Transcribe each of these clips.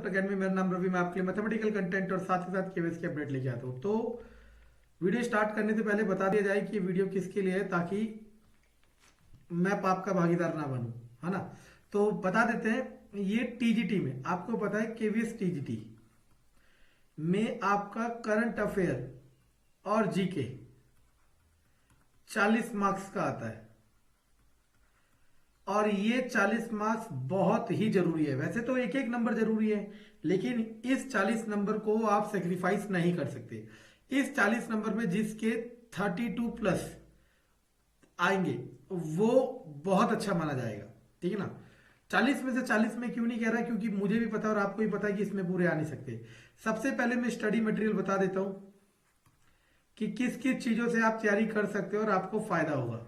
Academy. मेरा नाम रवि, मैं आपके लिए मैथमेटिकल कंटेंट और साथ ही साथ केवीएस की अपडेट लेके आता हूँ। तो वीडियो स्टार्ट करने से पहले बता दिया जाए कि ये वीडियो किसके लिए है, ताकि मैं पाप का भागीदार ना बनूं, है ना। तो बता देते हैं, ये टीजीटी में आपको पता है केवीएस टीजीटी में आपका करंट अफेयर और जीके 40 मार्क्स का आता है, और ये 40 मार्क्स बहुत ही जरूरी है। वैसे तो एक एक नंबर जरूरी है, लेकिन इस 40 नंबर को आप सेक्रीफाइस नहीं कर सकते। इस 40 नंबर में जिसके 32 प्लस आएंगे वो बहुत अच्छा माना जाएगा, ठीक है ना। 40 में से 40 में क्यों नहीं कह रहा, क्योंकि मुझे भी पता है और आपको भी पता है कि इसमें पूरे आ नहीं सकते। सबसे पहले मैं स्टडी मटेरियल बता देता हूं कि किस किस चीजों से आप तैयारी कर सकते हो और आपको फायदा होगा,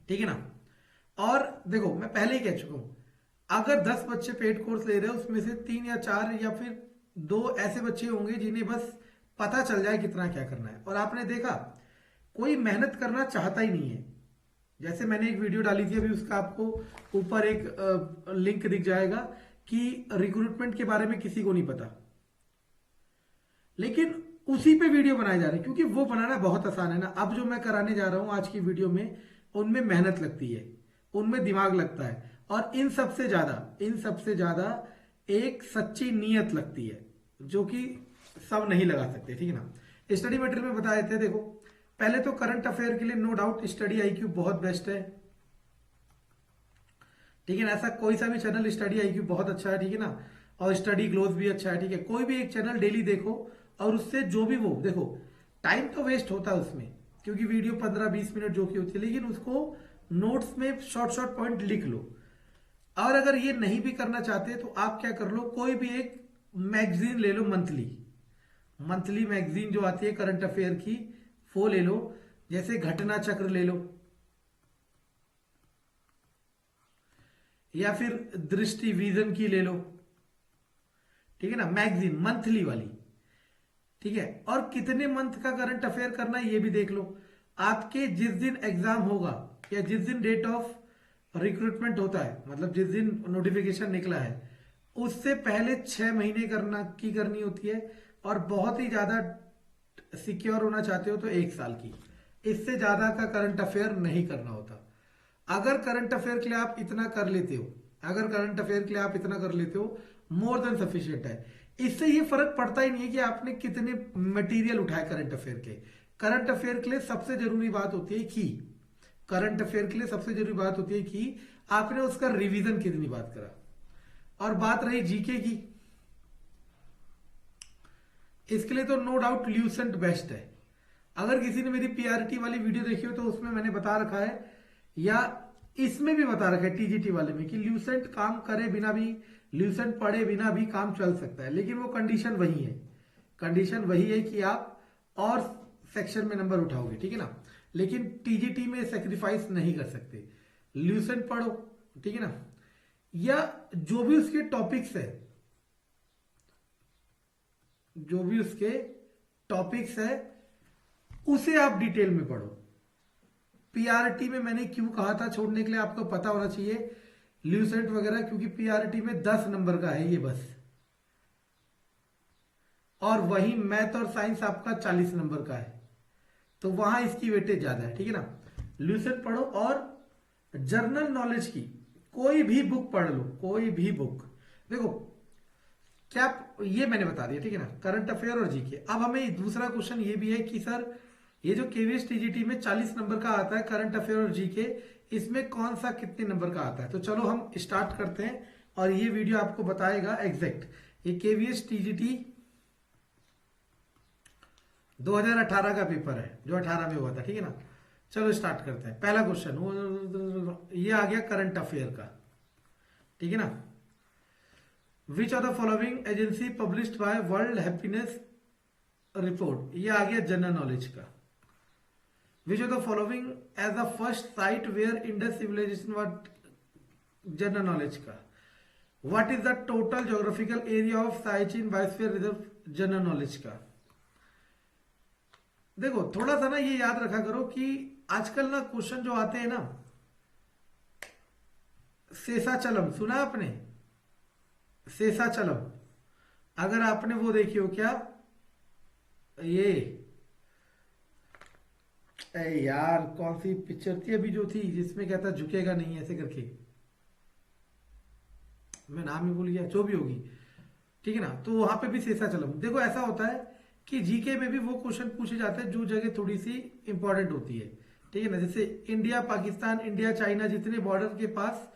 ठीक है ना। और देखो, मैं पहले ही कह चुका हूं, अगर 10 बच्चे पेड कोर्स ले रहे हो, उसमें से 3 या 4 या फिर 2 ऐसे बच्चे होंगे जिन्हें बस पता चल जाए कितना क्या करना है, और आपने देखा कोई मेहनत करना चाहता ही नहीं है। जैसे मैंने एक वीडियो डाली थी अभी, उसका आपको ऊपर एक लिंक दिख जाएगा कि रिक्रूटमेंट के बारे में किसी को नहीं पता, लेकिन उसी पे वीडियो बनाए जा रहे हैं, क्योंकि वो बनाना बहुत आसान है ना। अब जो मैं कराने जा रहा हूं आज की वीडियो में, उनमें मेहनत लगती है, उनमें दिमाग लगता है, और इन सबसे ज्यादा एक सच्ची नीयत लगती है, जो कि सब नहीं लगा सकते, ठीक है ना। स्टडी मटेरियल में बता देते हैं। देखो, पहले तो करंट अफेयर के लिए नो डाउट स्टडी आईक्यू बहुत बेस्ट है, ठीक है ना। ऐसा कोई सा भी चैनल, स्टडी आईक्यू बहुत अच्छा है, ठीक है ना। और स्टडी ग्लोथ भी अच्छा है, ठीक है। कोई भी एक चैनल डेली देखो, और उससे जो भी वो देखो, टाइम तो वेस्ट होता है उसमें, क्योंकि वीडियो 15-20 मिनट जो की होती है, लेकिन उसको नोट्स में शॉर्ट शॉर्ट पॉइंट लिख लो। और अगर ये नहीं भी करना चाहते तो आप क्या कर लो, कोई भी एक मैगजीन ले लो, मंथली मंथली मैगजीन जो आती है करंट अफेयर की, वो ले लो। जैसे घटना चक्र ले लो, या फिर दृष्टि विजन की ले लो, ठीक है ना, मैगजीन मंथली वाली, ठीक है। और कितने मंथ का करंट अफेयर करना है ये भी देख लो। आपके जिस दिन एग्जाम होगा, या जिस दिन डेट ऑफ रिक्रूटमेंट होता है, मतलब जिस दिन नोटिफिकेशन निकला है, उससे पहले 6 महीने करनी होती है। और बहुत ही ज्यादा सिक्योर होना चाहते हो तो 1 साल की, इससे ज्यादा का करंट अफेयर नहीं करना होता। अगर करंट अफेयर के लिए आप इतना कर लेते हो, मोर देन सफिशियंट है। इससे ये फर्क पड़ता ही नहीं है कि आपने कितने मटेरियल उठाए करंट अफेयर के। करंट अफेयर के लिए सबसे जरूरी बात होती है कि आपने उसका रिवीजन कितनी बात करा। और बात रही जीके की, इसके लिए तो नो डाउट ल्यूसेंट बेस्ट है। अगर किसी ने मेरी पीआरटी वाली वीडियो देखी हो तो उसमें मैंने बता रखा है, या इसमें भी बता रखा है टीजीटी वाले में, कि ल्यूसेंट काम करे बिना भी, ल्यूसेंट पढ़े बिना भी काम चल सकता है। लेकिन वो कंडीशन वही है कि आप और सेक्शन में नंबर उठाओगे, ठीक है ना। लेकिन टीजीटी में सेक्रीफाइस नहीं कर सकते, ल्यूसेंट पढ़ो, ठीक है ना। या जो भी उसके टॉपिक्स है उसे आप डिटेल में पढ़ो। पीआरटी में मैंने क्यों कहा था छोड़ने के लिए, आपको पता होना चाहिए ल्यूसेंट वगैरह, क्योंकि पीआरटी में 10 नंबर का है ये बस, और वही मैथ और साइंस आपका 40 नंबर का है, तो वहां इसकी वेटेज ज्यादा है, ठीक है ना। ल्यूसेंट पढ़ो, और जर्नल नॉलेज की कोई भी बुक पढ़ लो, देखो क्या, ये मैंने बता दिया, ठीक है ना, करंट अफेयर और जीके। अब हमें दूसरा क्वेश्चन ये भी है कि सर, ये जो केवीएस टीजीटी में 40 नंबर का आता है करंट अफेयर और जीके, इसमें कौन सा कितने नंबर का आता है। तो चलो हम स्टार्ट करते हैं, और ये वीडियो आपको बताएगा एग्जैक्ट। ये केवीएस टीजीटी 2018 का पेपर है, जो 18 में हुआ था, ठीक है ना। चलो स्टार्ट करते हैं। पहला क्वेश्चन ये आ गया करंट अफेयर का, ठीक है ना। Which of the following agency published by world happiness report, ये आ गया जनरल नॉलेज का। Which of the following as the first site where Indus civilisation was, general knowledge का। What is the total geographical area of Siachen biosphere reserve, general knowledge का। देखो थोड़ा सा ना ये याद रखा करो कि आजकल ना क्वेश्चन जो आते हैं ना, शेषाचलम सुना आपने, शेषाचलम, अगर आपने वो देखी हो क्या, ये यार कौन सी पिक्चर थी अभी जो थी जिसमें कहता झुकेगा नहीं ऐसे करके, मैं नाम ही भूल गया, जो भी होगी, ठीक है ना। तो वहां पे भी शेषाचलम, देखो ऐसा होता है कि जीके में भी वो क्वेश्चन पूछे जाते हैं जो जगह थोड़ी सी इंपॉर्टेंट होती है, ठीक है ना। जैसे इंडिया पाकिस्तान, इंडिया चाइना, जितने बॉर्डर के पास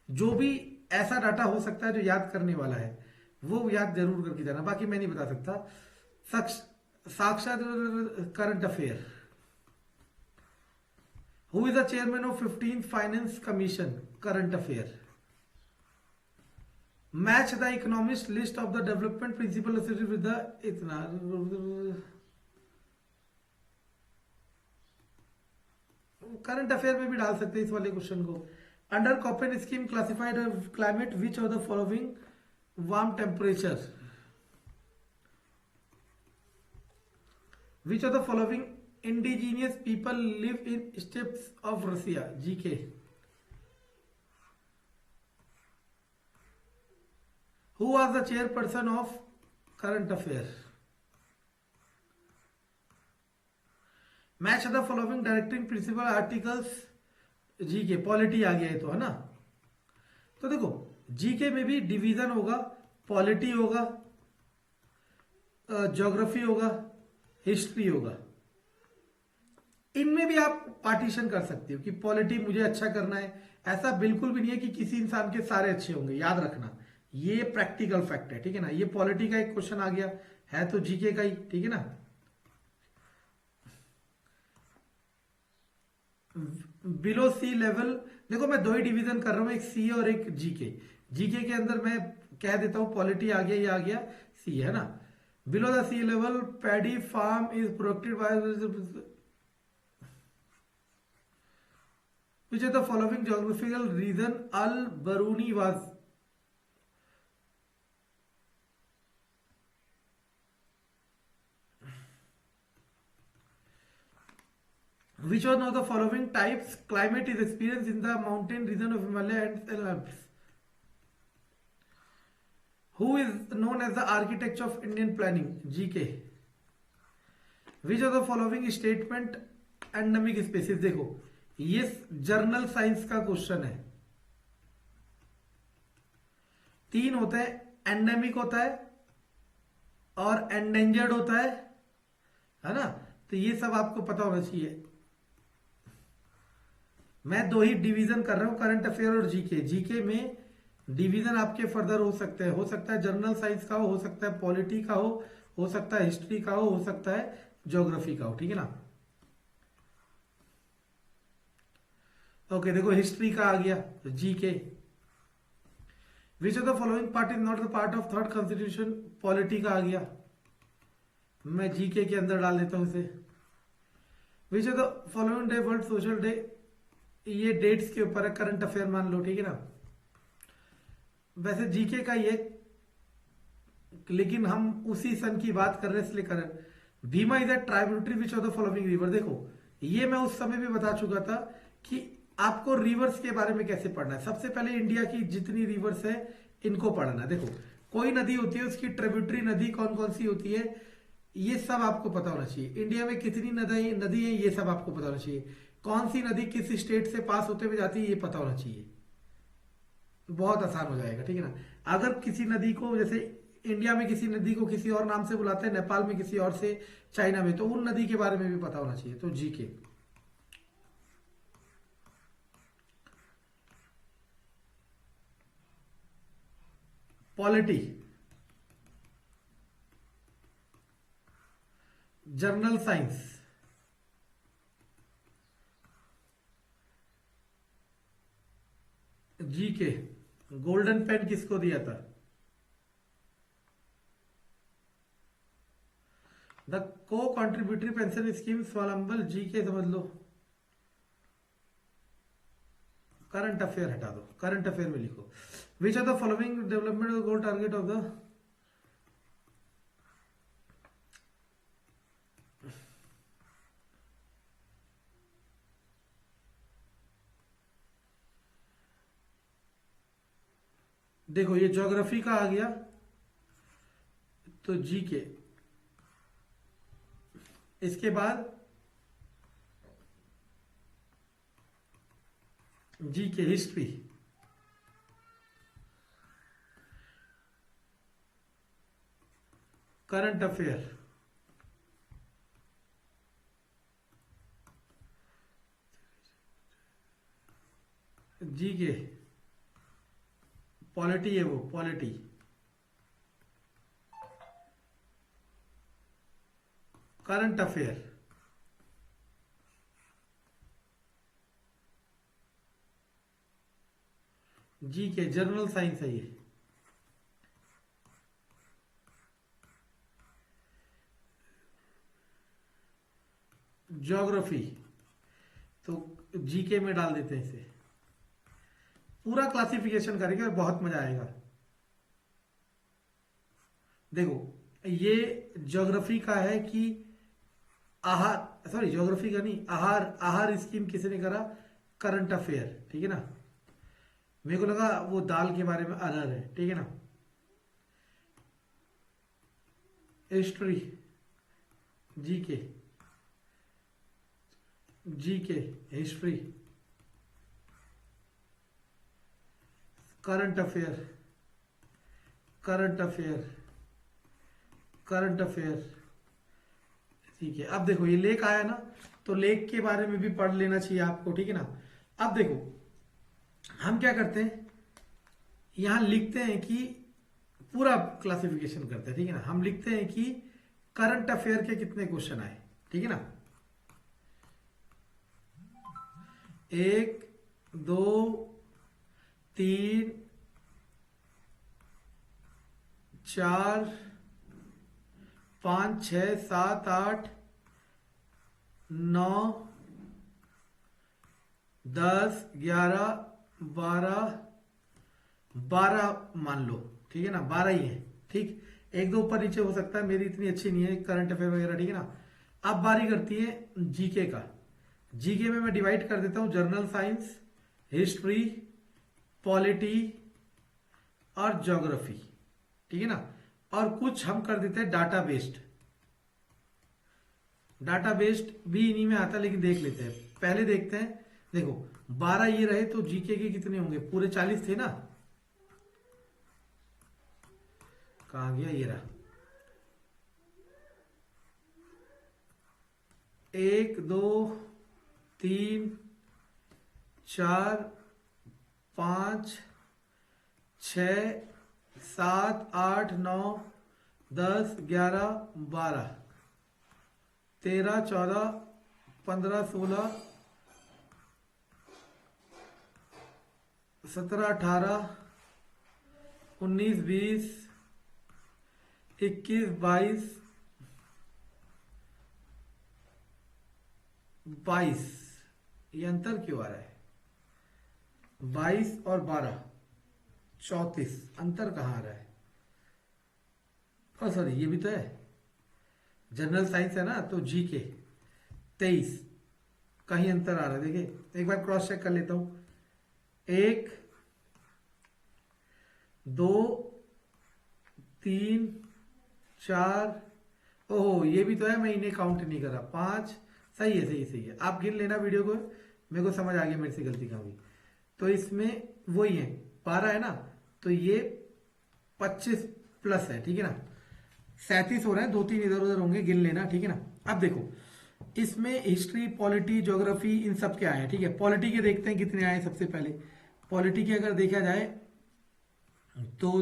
जो भी ऐसा डाटा हो सकता है जो याद करने वाला है, वो याद जरूर करके जाना, बाकी मैं नहीं बता सकता। साक्षात current affair, who is the chairman of 15th finance commission, current affair. Match the economist list of the development principle with the इतना, करंट अफेयर में भी डाल सकते हैं इस वाले क्वेश्चन को। Under Koppen scheme classified climate which of the following warm temperature, which of the following indigenous people live in steppes of Russia, GK. Who was the chairperson of current affair. Match the following directing principle articles, GK, polity आ गया है तो, है ना। तो देखो GK में भी डिवीजन होगा, पॉलिटी होगा, ज्योग्राफी होगा, हिस्ट्री होगा। इनमें भी आप पार्टीशन कर सकते हो कि पॉलिटी मुझे अच्छा करना है, ऐसा बिल्कुल भी नहीं है कि किसी इंसान के सारे अच्छे होंगे, याद रखना, ये प्रैक्टिकल फैक्ट है, ठीक है ना। ये पॉलिटी का एक क्वेश्चन आ गया है तो जीके का ही, ठीक है ना। बिलो सी लेवल, देखो मैं दो ही डिवीजन कर रहा हूं, एक सी और एक जीके। जीके के अंदर मैं कह देता हूं पॉलिटी आ गया, ये आ गया सी, है ना। Below the sea level paddy farm is protected by which of the following geographical region Al Biruni was, which one of the following types climate is experienced in the mountain region of Himalaya and Alps? Who is known as the architect of Indian planning, GK? Which of the following statement endemic species, देखो ये journal science का question है। तीन होते हैं, endemic होता है और एंडेंजर्ड होता है ना। तो ये सब आपको पता होना चाहिए। मैं दो ही डिवीजन कर रहा हूं, करंट अफेयर और जीके। जीके में डिवीजन आपके फर्दर हो सकता है जनरल साइंस का हो सकता है पॉलिटी का हो सकता है हिस्ट्री का हो सकता है ज्योग्राफी का हो, ठीक है ना। ओके देखो हिस्ट्री का आ गया GK. Which of the following part is not the part of third constitution, polity का आ गया, मैं जीके के अंदर डाल देता हूं इसे। विच of the following day world social day, ये डेट्स के ऊपर है, करंट अफेयर मान लो, ठीक है ना। वैसे जीके का ये, लेकिन हम उसी सन की बात कर रहे हैं इसलिए करें। Bhima is a tributary which of the following river, देखो ये मैं उस समय भी बता चुका था कि आपको रिवर्स के बारे में कैसे पढ़ना है। सबसे पहले इंडिया की जितनी रिवर्स है इनको पढ़ना है। देखो कोई नदी होती है उसकी ट्रिब्यूटरी नदी कौन कौन सी होती है, ये सब आपको पता होना चाहिए। इंडिया में कितनी नदी है ये सब आपको पता होना चाहिए। कौन सी नदी किस स्टेट से पास होते हुए जाती है ये पता होना चाहिए, बहुत आसान हो जाएगा, ठीक है ना। अगर किसी नदी को, जैसे इंडिया में किसी नदी को किसी और नाम से बुलाते हैं, नेपाल में किसी और से, चाइना में, तो उन नदी के बारे में भी पता होना चाहिए। तो GK. Polity, general science, GK. Golden pen किसको दिया था, द को contributory pension scheme Swavalamban, GK समझ लो। करंट अफेयर हटा दो, करंट अफेयर में लिखो which are the following development goal target of the, देखो ये ज्योग्राफी का आ गया, तो जीके, इसके बाद GK history, current affair, GK, polity है वो, polity, current affair, GK general science है ये, ज्योग्राफी, तो जीके में डाल देते हैं इसे, पूरा क्लासिफिकेशन करेंगे और बहुत मजा आएगा। देखो ये ज्योग्राफी का है कि आहार, सॉरी ज्योग्राफी का नहीं, आहार, आहार स्कीम किसी ने करा, करंट अफेयर, ठीक है ना, मेरे को लगा वो दाल के बारे में अरहर है, ठीक है ना, history, GK, GK history, current affair, current affair, current affair, ठीक है। अब देखो ये लेक आया ना, तो लेक के बारे में भी पढ़ लेना चाहिए आपको, ठीक है ना। अब देखो हम क्या करते हैं, यहां लिखते हैं कि पूरा क्लासिफिकेशन करते हैं, ठीक है ना, हम लिखते हैं कि करंट अफेयर के कितने क्वेश्चन आए, ठीक है ना, 1 2 3 4 5 6 7 8 9 10 11 12 12 मान लो, ठीक है ना, 12 ही है, ठीक, एक दो ऊपर नीचे हो सकता है, मेरी इतनी अच्छी नहीं है करंट अफेयर वगैरह, ठीक है ना। अब बारी करती है जीके का, जीके में मैं डिवाइड कर देता हूं जनरल साइंस, हिस्ट्री, पॉलिटी और ज्योग्राफी, ठीक है ना, और कुछ हम कर देते हैं डाटा बेस्ड, डाटा बेस्ड भी इन्हीं में आता है, लेकिन देख लेते हैं, पहले देखते हैं। देखो 12 ये रहे तो जीके के कितने होंगे, पूरे 40 थे ना, कहां गया, ये रहा, 1 2 3 4 5 6 7 8 9 10 11 12 13 14 15 16 17 18 19 20 21 22 22, ये अंतर क्यों आ रहा है, 22 और 12 34, अंतर कहाँ आ रहा है, और सॉरी ये भी तो है, जनरल साइंस है ना, तो जीके 23, कहीं अंतर आ रहा है, देखिए एक बार क्रॉस चेक कर लेता हूं, 1 2 3 4, ओहो ये भी तो है, मैं इन्हें काउंट नहीं कर रहा, 5, सही है सही है सही है, आप गिन लेना वीडियो को, मेरे को समझ आ गया मेरे से गलती कहाँ हुई। तो इसमें वही है, 12 है ना, तो ये 25 प्लस है, ठीक है ना, 37 हो रहे हैं, 2 3 इधर उधर होंगे, गिन लेना, ठीक है ना। अब देखो इसमें हिस्ट्री, पॉलिटी, ज्योग्राफी, इन सब के आए हैं, ठीक है। पॉलिटी के देखते हैं कितने आए, सबसे पहले पॉलिटी के अगर देखा जाए तो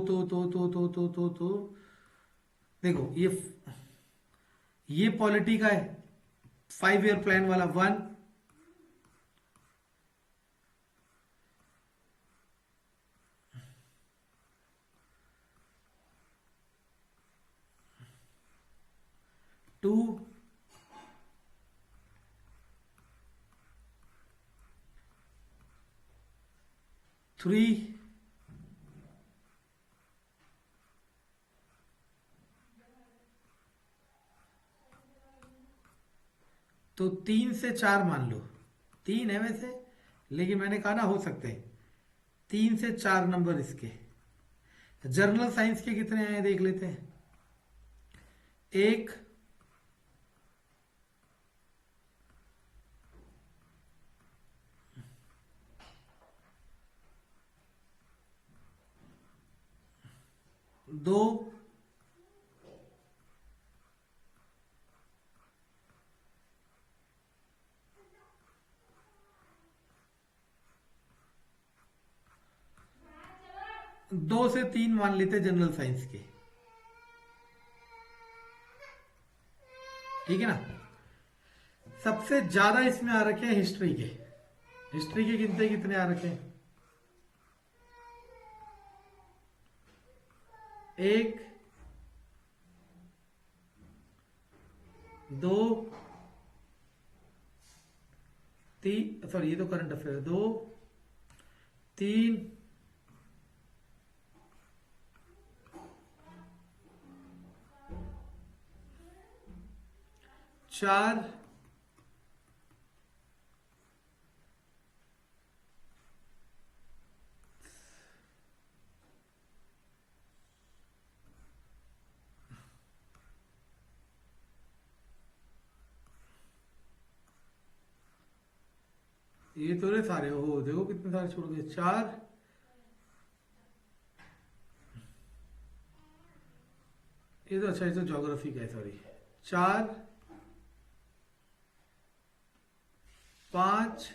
देखो ये पॉलिटी का है, 5 ईयर प्लान वाला 1, 2, 3, तो 3 से 4 मान लो, 3 है वैसे, लेकिन मैंने कहा ना हो सकते हैं 3 से 4 नंबर इसके, जर्नल साइंस के कितने आए देख लेते हैं। एक, दो, दो से तीन मान लेते जनरल साइंस के, ठीक है ना। सबसे ज्यादा इसमें आ रखे हैं हिस्ट्री के। हिस्ट्री के गिनते कितने आ रखे हैं? एक, दो, तीन, सॉरी ये तो करंट अफेयर, दो, तीन, चार, ये तो सारे हो, देखो कितने सारे छोड़ गए, चार, ये तो अच्छा, ये तो ज्योग्राफी का है, सॉरी, चार, पांच,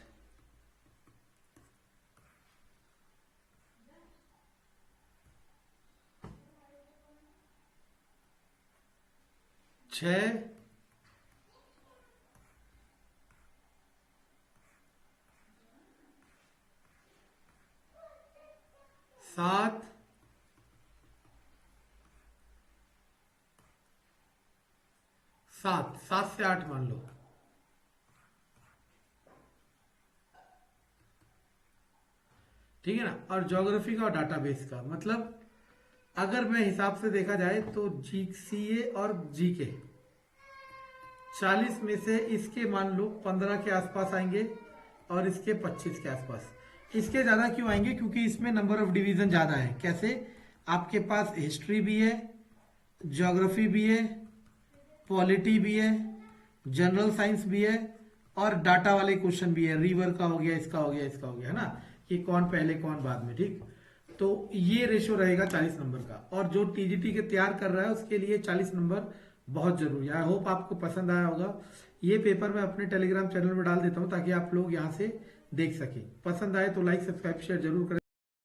छ, सात, सात, सात से आठ मान लो, ठीक है ना। और ज्योग्राफी का और डाटाबेस का मतलब अगर मैं हिसाब से देखा जाए तो जीसीए और जीके 40 में से इसके मान लो 15 के आसपास आएंगे और इसके 25 के आसपास। इसके ज्यादा क्यों आएंगे? क्योंकि इसमें नंबर ऑफ डिवीजन ज्यादा है। कैसे? आपके पास हिस्ट्री भी है, ज्योग्राफी भी है, पॉलिटी भी है, जनरल साइंस भी है और डाटा वाले क्वेश्चन भी है। रिवर का हो गया, इसका हो गया, इसका हो गया, है ना, कि कौन पहले कौन बाद में, ठीक। तो ये रेशो रहेगा 40 नंबर का। और जो टीजीटी के तैयार कर रहा है उसके लिए 40 नंबर बहुत जरूरी है। आई होप आपको पसंद आया होगा। ये पेपर मैं अपने टेलीग्राम चैनल में डाल देता हूँ ताकि आप लोग यहाँ से देख सकें। पसंद आए तो लाइक, सब्सक्राइब, शेयर जरूर करें।